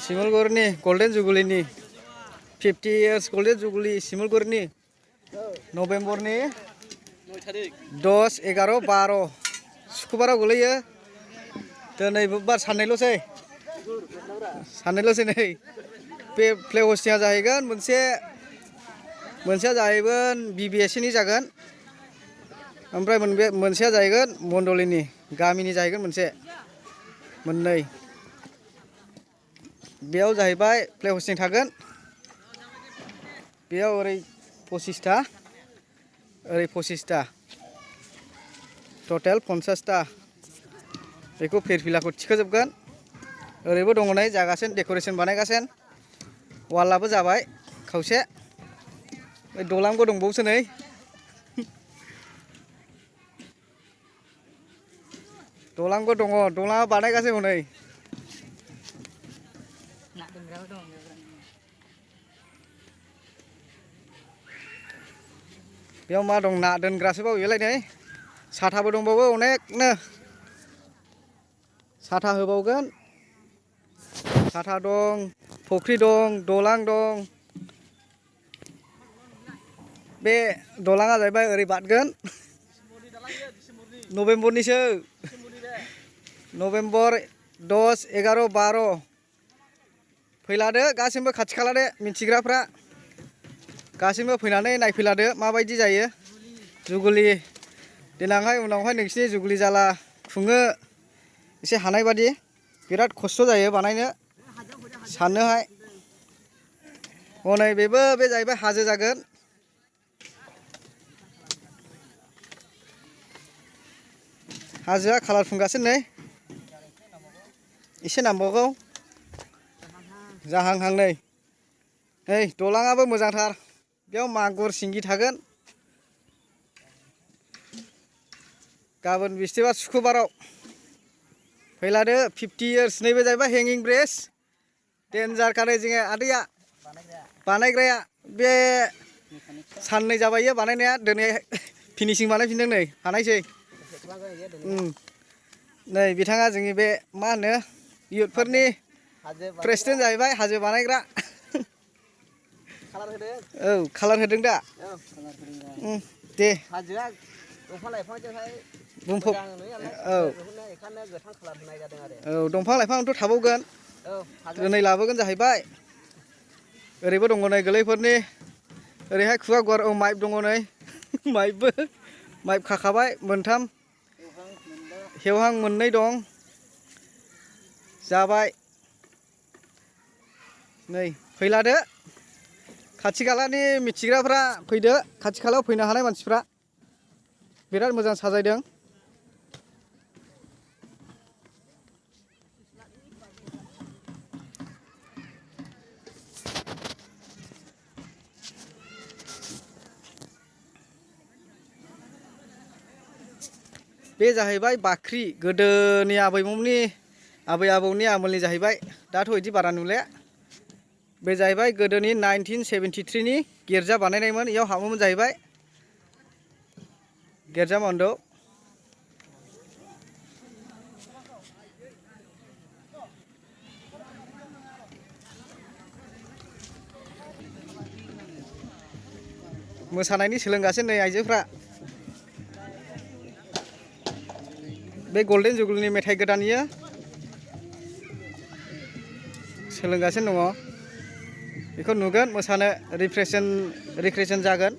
Simulgurni Golden Jubilee ni 50 years Golden Jubilee Simulgurni November ni 10, 11, 12 Sukubaraw गोलैयो दिनै बुधबार साननैल'सै नै बे प्ले हस्टिंआ जाहैगोन मोनसेया जाहैगोन BBSC नि जागोन ओमफ्राय मोनसेया जाहैगोन मण्डलिनि गामिनि जाहैगोन मोननै बेयाव जाहैबाय प्ले हस्टिं थागोन बेयाव ओरै 25 टा टटेल 50 टा बेखौ फिरफिलाखौ थिखोजोबगोन ओरैबो दङ नै जागासिनो डेक'रेसन बानायगासिनो वालाबो जाबाय खावसे दलांबो दंबावोसो नै दलांबो दङ दलाङा बानायगासिनो नै बेयाव मा दं ना दोनग्रासो बाव बेलाय नै साथाबो दंबावो अनेकनो साथा होबावगोन साथा दं फुख्रि दं दलां दं बे दलाङा जाहैबाय ओरै बारगोन नभेम्बरनिसो नभेम्बर 10, 11, 12 फैलादो गासिबो खाथि खालादो मिथिग्राफ्रा गासिबो फैनानै नायफैलादो माबायदि जायो जुगुलि देनांहाय उनावहाय नोंसिनि जुगुलि जाला खुङो एसे हानाय बादि बिराद खस्थ' जायो बानायनो साननोहाय हनै बेबो बे जाहैबाय हाजो जागोन हाजोआ कालार फुनगासिनो नै एसे नांबावगौ जाहांहां नै दलाङाबो मोजांथार बेयाव मागुर सिंगि थागोन गाबोन बिस्थिबार सुक्रुबाराव फैलादो 50 years नैबे जाहैबाय हेंगिं ब्रिज डेन्जार खारै जोङो आदैया बानायग्राया बे साननै जाबाय बानायनाया दिनै फिनिशिं बानायफिनदों नै हानायसै नै बिथाङा जोंनि बे मा होनो इयुथफोरनि प्रेसिडेन्ट जाहैबाय हाजो बानायग्रा औ कालार होदों दा दे हाजोआ दंफां लाइफांजोंहाय बुंफब औ दंफां लाइफांथ' थाबावगोन दिनै लाबोगोन जाहैबाय ओरैबो दङ नै गोरलैफोरनि ओरैहाय खुगा गुवार औ माइप दङ नै माइप खाखाबाय मोनथाम हेवहां मोननै दं जाबाय नै फैलादो खाथि खालानि मिथिग्राफ्रा फैदो खाथि खालायाव फैनो हानाय मानसिफ्रा बिराद मोजां साजायदों बे जाहैबाय बाख्रि गोदोनि आबै आबौनि आमोलनि जाहैबाय दाथ' बिदि बारा नुले बे जाहैबाय गोदोनि 1973 नि गिर्जा बानायनायमोन इयाव हाबोमोन जाहैबाय गिर्जा मन्दप मोसानायनि सोलोंगासिनो नै आइजोफ्रा बे गल्डेन जुगुलिनि मेथाइ गोदान इयो सोलोंगासिनो दङ बेखौ नुगोन मोसानो रिक्रिएसन जागोन